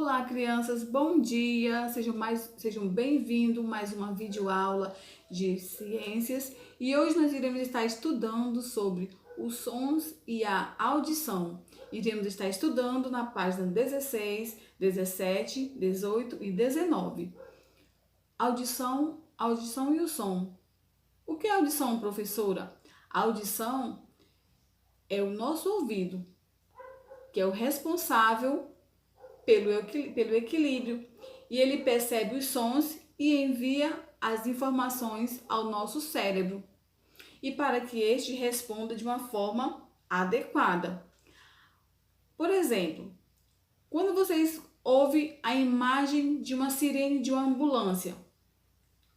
Olá, crianças, bom dia! Sejam bem-vindos a mais uma videoaula de ciências. E hoje nós iremos estar estudando sobre os sons e a audição. Iremos estar estudando na página 16, 17, 18 e 19. Audição e o som. O que é audição, professora? A audição é o nosso ouvido, que é o responsável pelo equilíbrio, e ele percebe os sons e envia as informações ao nosso cérebro, e para que este responda de uma forma adequada. Por exemplo, quando vocês ouvem a imagem de uma sirene de uma ambulância,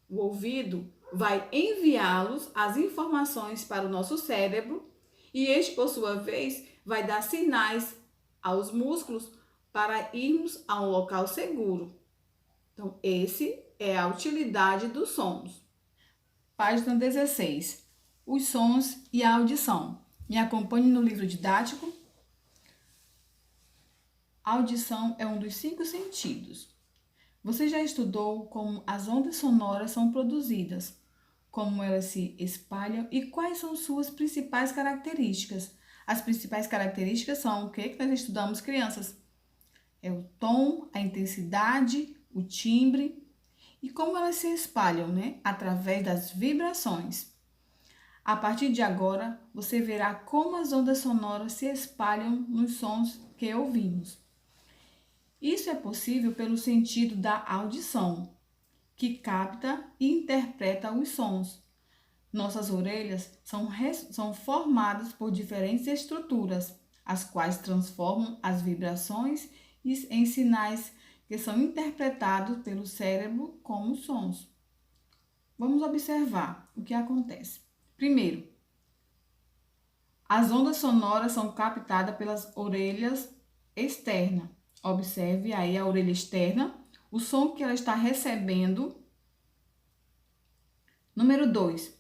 o ouvido vai enviá-los as informações para o nosso cérebro, e este, por sua vez, vai dar sinais aos músculos para irmos a um local seguro. Então, esse é a utilidade dos sons. Página 16. Os sons e a audição. Me acompanhe no livro didático. A audição é um dos 5 sentidos. Você já estudou como as ondas sonoras são produzidas, como elas se espalham e quais são suas principais características. As principais características são o que nós estudamos, crianças? É o tom, a intensidade, o timbre e como elas se espalham, através das vibrações. A partir de agora, você verá como as ondas sonoras se espalham nos sons que ouvimos. Isso é possível pelo sentido da audição, que capta e interpreta os sons. Nossas orelhas são formadas por diferentes estruturas, as quais transformam as vibrações em sinais que são interpretados pelo cérebro como sons. Vamos observar o que acontece. Primeiro, as ondas sonoras são captadas pelas orelhas externas. Observe aí a orelha externa, o som que ela está recebendo. Número 2,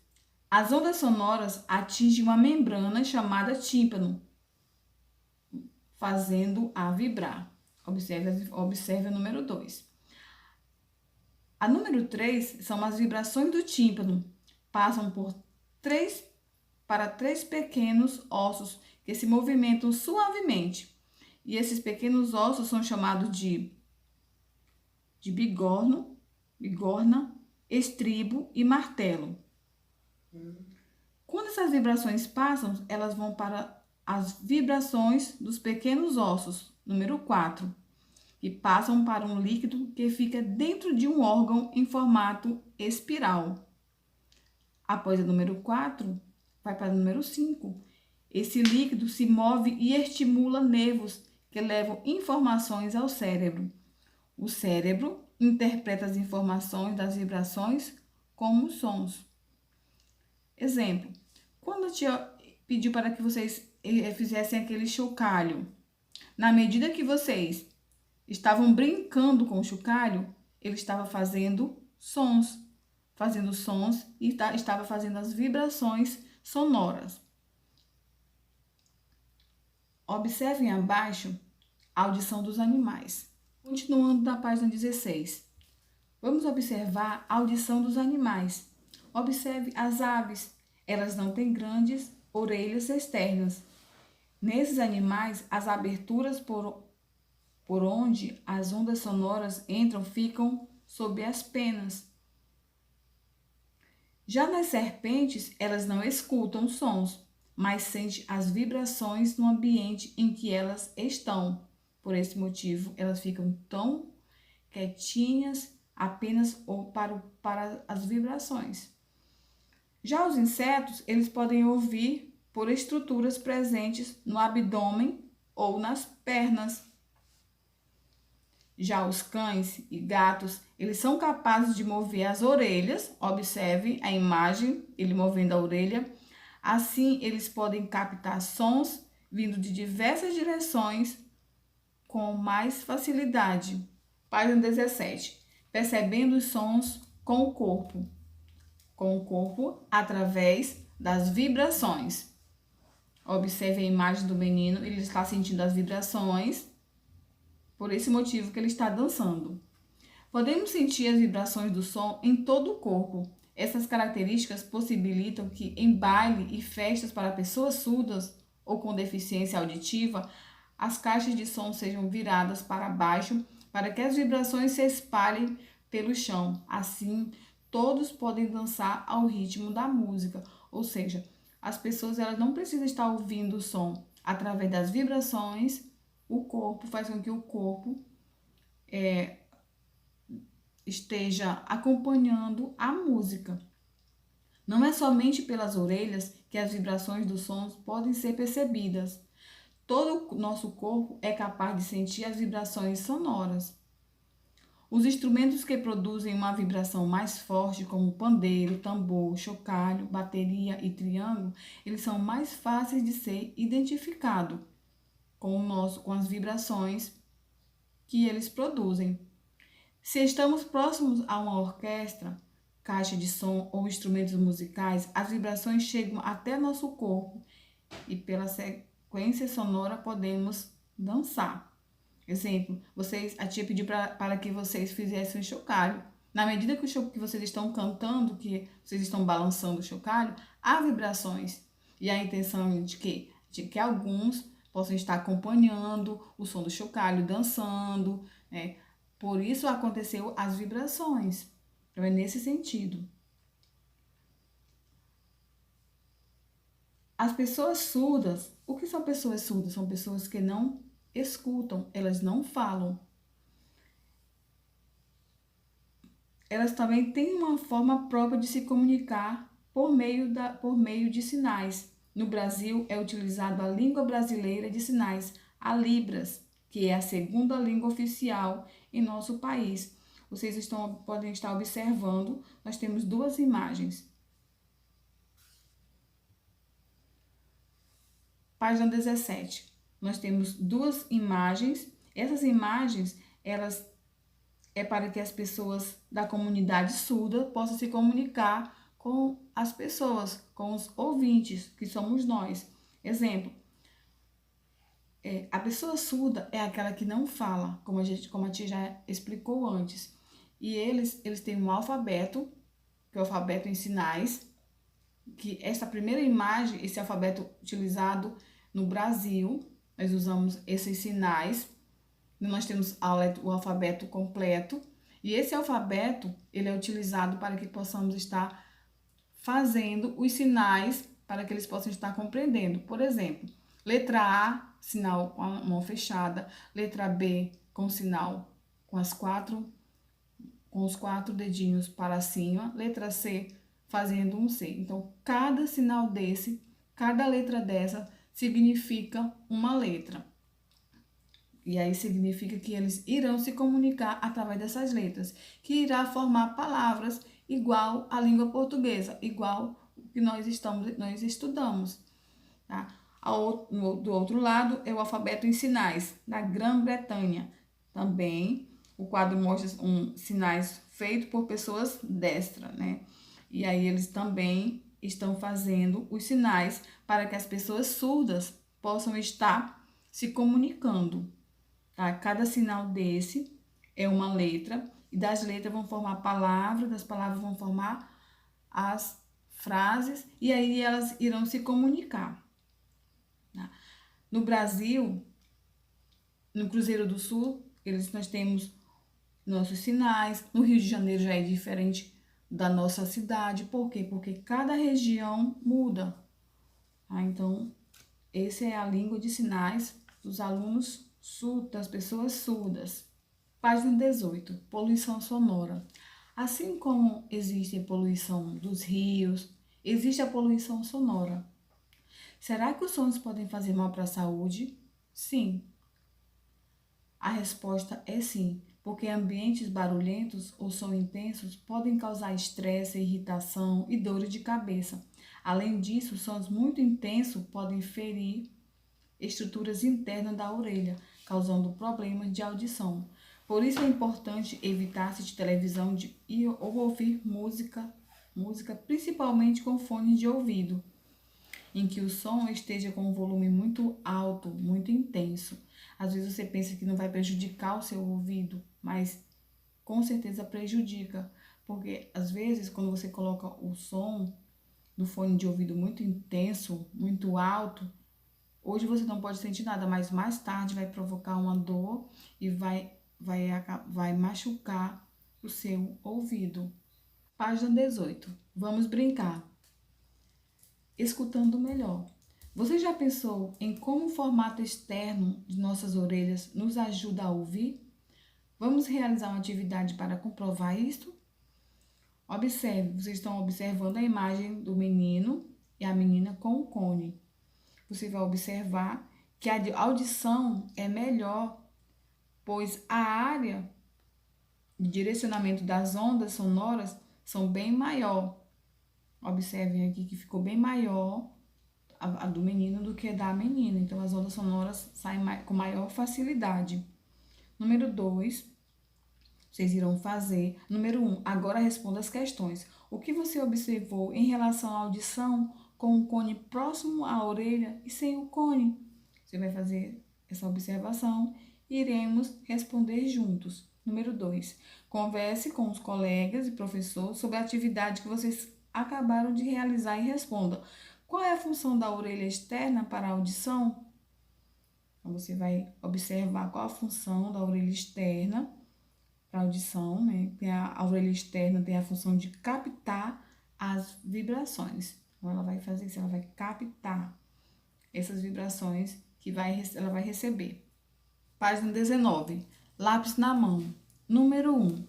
as ondas sonoras atingem uma membrana chamada tímpano, fazendo-a vibrar. Observe o número 2. A número 3 são as vibrações do tímpano. Passam para três pequenos ossos que se movimentam suavemente. E esses pequenos ossos são chamados de bigorna, estribo e martelo. Quando essas vibrações passam, elas vão para as vibrações dos pequenos ossos, número 4, e passam para um líquido que fica dentro de um órgão em formato espiral. Após o número 4, vai para o número 5. Esse líquido se move e estimula nervos que levam informações ao cérebro. O cérebro interpreta as informações das vibrações como sons. Exemplo, quando a tia pediu para que vocês fizessem aquele chocalho, na medida que vocês estavam brincando com o chocalho, ele estava fazendo sons e estava fazendo as vibrações sonoras. Observem abaixo a audição dos animais. Continuando na página 16. Vamos observar a audição dos animais. Observe as aves. Elas não têm grandes orelhas externas. Nesses animais, as aberturas por onde as ondas sonoras entram ficam sob as penas. Já nas serpentes, elas não escutam sons, mas sentem as vibrações no ambiente em que elas estão. Por esse motivo, elas ficam tão quietinhas apenas para as vibrações. Já os insetos, eles podem ouvir por estruturas presentes no abdômen ou nas pernas. Já os cães e gatos, eles são capazes de mover as orelhas. Observe a imagem, ele movendo a orelha. Assim, eles podem captar sons vindo de diversas direções com mais facilidade. Página 17. Percebendo os sons com o corpo. Com o corpo através das vibrações. Observe a imagem do menino, ele está sentindo as vibrações. por esse motivo que ele está dançando. Podemos sentir as vibrações do som em todo o corpo. Essas características possibilitam que em baile e festas para pessoas surdas ou com deficiência auditiva, as caixas de som sejam viradas para baixo para que as vibrações se espalhem pelo chão. Assim, todos podem dançar ao ritmo da música, ou seja, as pessoas elas não precisam estar ouvindo o som. Através das vibrações, o corpo faz com que o corpo esteja acompanhando a música. Não é somente pelas orelhas que as vibrações dos sons podem ser percebidas. Todo o nosso corpo é capaz de sentir as vibrações sonoras. Os instrumentos que produzem uma vibração mais forte, como pandeiro, tambor, chocalho, bateria e triângulo, eles são mais fáceis de ser identificados com as vibrações que eles produzem. Se estamos próximos a uma orquestra, caixa de som ou instrumentos musicais, as vibrações chegam até nosso corpo e pela sequência sonora podemos dançar. Exemplo, a tia pediu para que vocês fizessem um chocalho. Na medida que vocês estão cantando, que vocês estão balançando o chocalho, há vibrações. E a intenção é de que alguns possam estar acompanhando o som do chocalho, dançando, né? Por isso aconteceu as vibrações. Então é nesse sentido. As pessoas surdas, o que são pessoas surdas? São pessoas que não escutam, elas não falam. Elas também têm uma forma própria de se comunicar por meio de sinais. No Brasil é utilizada a língua brasileira de sinais, a Libras, que é a segunda língua oficial em nosso país. Vocês podem estar observando, nós temos duas imagens. Página 17. Nós temos duas imagens. Essas imagens, elas é para que as pessoas da comunidade surda possam se comunicar com as pessoas, com os ouvintes, que somos nós. Exemplo, a pessoa surda é aquela que não fala, como a tia já explicou antes. E eles têm um alfabeto, que é o alfabeto em sinais, que essa primeira imagem, esse alfabeto utilizado no Brasil, nós usamos esses sinais. Nós temos o alfabeto completo, e esse alfabeto ele é utilizado para que possamos estar fazendo os sinais para que eles possam estar compreendendo. Por exemplo, letra A, sinal com a mão fechada, letra B com sinal com os quatro dedinhos para cima, letra C fazendo um C. Então, cada sinal desse, cada letra dessa significa uma letra. E aí significa que eles irão se comunicar através dessas letras, que irá formar palavras igual à língua portuguesa, igual o que nós estudamos. Tá? Do outro lado é o alfabeto em sinais, da Grã-Bretanha. Também o quadro mostra sinais feitos por pessoas destras, né? E aí eles também estão fazendo os sinais para que as pessoas surdas possam estar se comunicando. Tá? Cada sinal desse é uma letra, e das letras vão formar palavras, das palavras vão formar as frases, e aí elas irão se comunicar. Tá? No Brasil, no Cruzeiro do Sul, nós temos nossos sinais. No Rio de Janeiro já é diferente da nossa cidade. Por quê? Porque cada região muda. Tá? Então, essa é a língua de sinais dos alunos surdos, das pessoas surdas. Página 18. Poluição sonora. Assim como existe a poluição dos rios, existe a poluição sonora. Será que os sons podem fazer mal para a saúde? Sim. A resposta é sim, porque ambientes barulhentos ou som intensos podem causar estresse, irritação e dores de cabeça. Além disso, sons muito intensos podem ferir estruturas internas da orelha, causando problemas de audição. Por isso é importante evitar assistir televisão ou ouvir música, principalmente com fones de ouvido, em que o som esteja com um volume muito alto, muito intenso. Às vezes você pensa que não vai prejudicar o seu ouvido, mas com certeza prejudica, porque às vezes quando você coloca o som do fone de ouvido muito intenso, muito alto, hoje você não pode sentir nada, mas mais tarde vai provocar uma dor e vai machucar o seu ouvido. Página 18. Vamos brincar. Escutando melhor. Você já pensou em como o formato externo de nossas orelhas nos ajuda a ouvir? Vamos realizar uma atividade para comprovar isto? Observe, vocês estão observando a imagem do menino e a menina com o cone. Você vai observar que a audição é melhor, pois a área de direcionamento das ondas sonoras são bem maior. Observem aqui que ficou bem maior a do menino do que a da menina. Então, as ondas sonoras saem com maior facilidade. Número 2, vocês irão fazer. Número 1, agora responda as questões. O que você observou em relação à audição com o cone próximo à orelha e sem o cone? Você vai fazer essa observação e iremos responder juntos. Número 2, converse com os colegas e professores sobre a atividade que vocês acabaram de realizar e responda. Qual é a função da orelha externa para a audição? Então, você vai observar qual a função da orelha externa para a audição, né? A orelha externa tem a função de captar as vibrações. Então, ela vai fazer isso, ela vai captar essas vibrações que ela vai receber. Página 19. Lápis na mão. Número 1.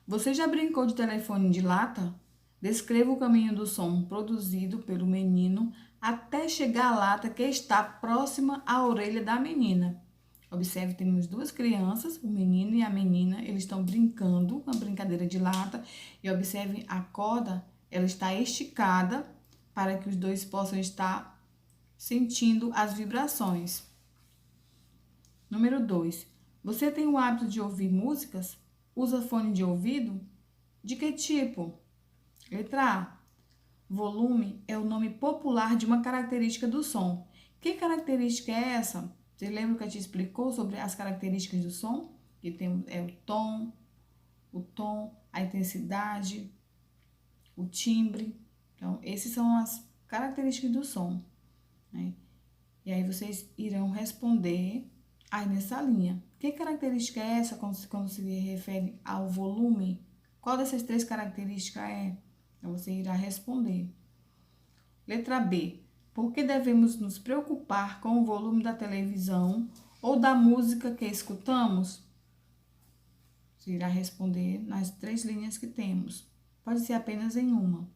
Você já brincou de telefone de lata? Descreva o caminho do som produzido pelo menino até chegar à lata que está próxima à orelha da menina. Observe, temos duas crianças, o menino e a menina, eles estão brincando, uma brincadeira de lata. E observe, a corda, ela está esticada para que os dois possam estar sentindo as vibrações. Número 2. Você tem o hábito de ouvir músicas? Usa fone de ouvido? De que tipo? Letra A. Volume é o nome popular de uma característica do som. Que característica é essa? Você lembra que a gente explicou sobre as características do som? Que tem o tom, a intensidade, o timbre. Então, essas são as características do som, né? E aí vocês irão responder aí nessa linha. Que característica é essa quando se refere ao volume? Qual dessas três características é? Então, você irá responder. Letra B. Por que devemos nos preocupar com o volume da televisão ou da música que escutamos? Você irá responder nas três linhas que temos. Pode ser apenas em uma.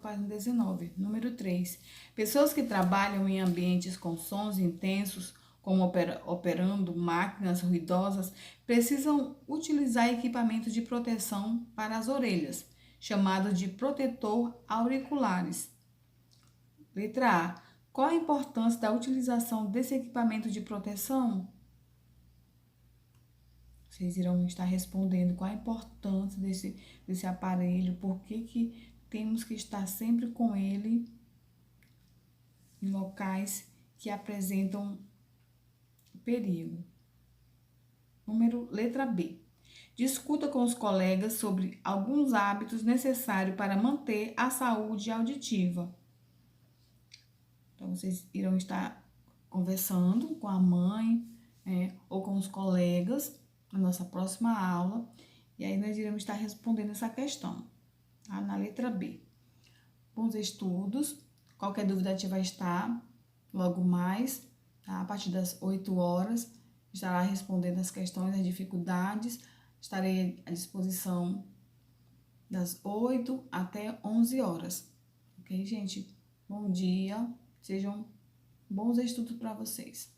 Página 19. Número 3. Pessoas que trabalham em ambientes com sons intensos, como operando máquinas ruidosas, precisam utilizar equipamento de proteção para as orelhas, chamado de protetor auriculares. Letra A. Qual a importância da utilização desse equipamento de proteção? Vocês irão estar respondendo qual a importância desse aparelho, por que temos que estar sempre com ele em locais que apresentam perigo. Letra B. Discuta com os colegas sobre alguns hábitos necessários para manter a saúde auditiva. Então, vocês irão estar conversando com a mãe, ou com os colegas na nossa próxima aula. E aí, nós iremos estar respondendo essa questão, tá? Na letra B. Bons estudos. Qualquer dúvida, a gente vai estar logo mais, tá? A partir das 8 horas, estará respondendo as questões, as dificuldades. Estarei à disposição das 8 até 11 horas. Ok, gente? Bom dia. Sejam bons estudos para vocês.